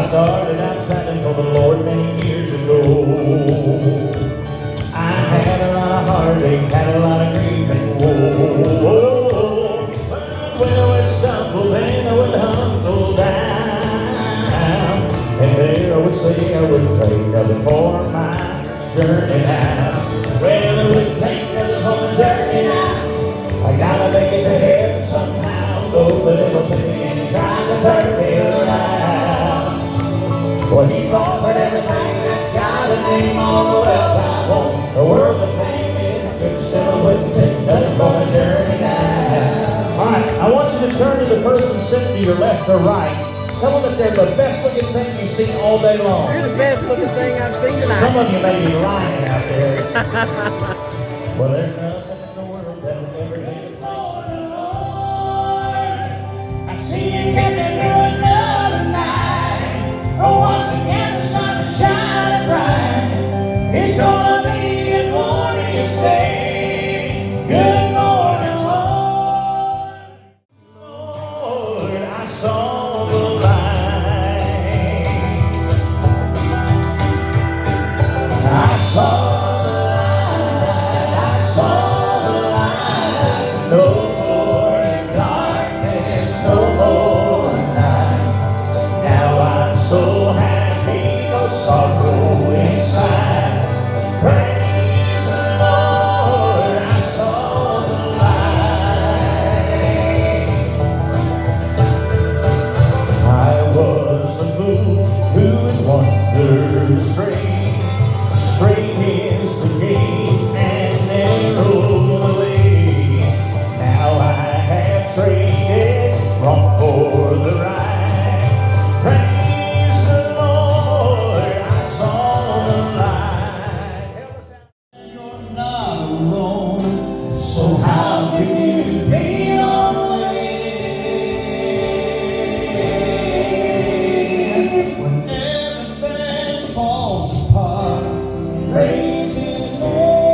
started out traveling for the Lord many years ago. I had a lot of heartache, had a lot of grief and woe. But when I would stumble, then I would humble down, and there I would say I would pray nothing for my journey now. Well, I wouldn't take nothing for my journey now. I gotta make it to heaven somehow. Though the little thing tries to turn me around. Well, he's offered everything that's got a name on the wealth I want. The world of fame, if I could still wouldn't take nothing for my journey now. Alright, I want you to turn to the person sitting to your left or right. Tell them that they're the best looking thing you've seen all day long. You're the best looking thing I've seen tonight. Some of you may be lying out there. Well, there's nothing in the world that'll ever take a place. I see you coming through another night. Oh, once again the sun is shining bright. It's gonna be a glorious day. Good morning, Lord. Lord, I saw the light. I saw the light. I saw the light. No more in darkness, no more night. Now I'm so happy, no sorrow inside. Praise the Lord, I saw the light. I was a fool who would wander astray. Straight is the gate and narrow the way. Now I have traded wrong for the right. Praise the Lord, I saw the light. You're not alone, so how can you be lonely? When everything falls apart, praise His name.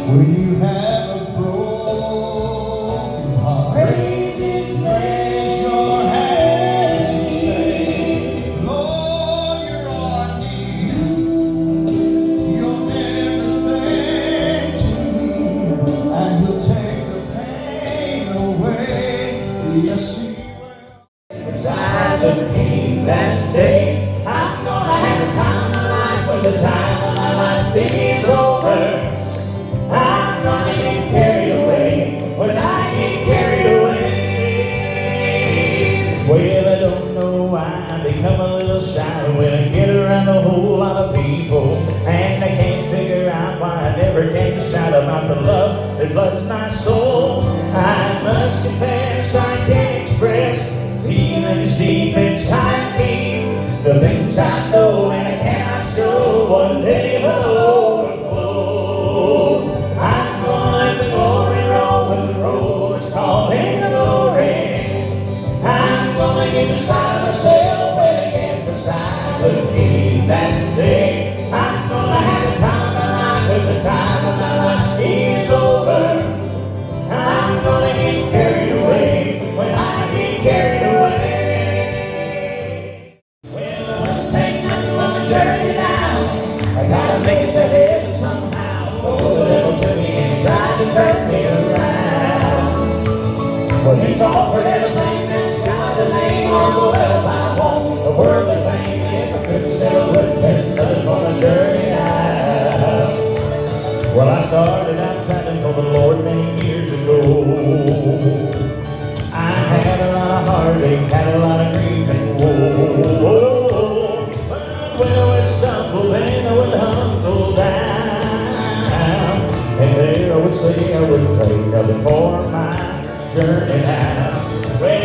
When you have a broken heart, praise His name. Raise your hands and say, Lord, you're all I need. You're everything to me, and He'll take the pain away. Yes, He will. Beside the King that day, I'm gonna have a time of my life when the time of my life is over. I'm gonna get carried away when I get carried away. Well, I don't know why I become a little shy when I get around a whole lot of people, and I can't figure out why I never can shout about the love that floods my soul. I must confess I can't express feelings deep inside me. The things I know and I cannot show, one day will overflow. I'm gonna let the glory roll when the road is calling the glory. I'm gonna get beside myself when I get beside the King that day. I'm gonna have a time of my life when the time of my life is over. I'm gonna get carried away when I get carried away. Well, I wouldn't take nothing from the journey now. I gotta make it to heaven somehow. Oh, the little to me and he tries to turn me around. Well, he's offered everything that's got a name on the wealth I want. The world of fame, if I could still wouldn't take nothing for my journey now. Well, I started out traveling for the Lord many years ago. I had a lot of heartache, had a lot of grief and woe. But when I would stumble, then I would humble down, and there I would say I would pray nothing for my journey now. Well,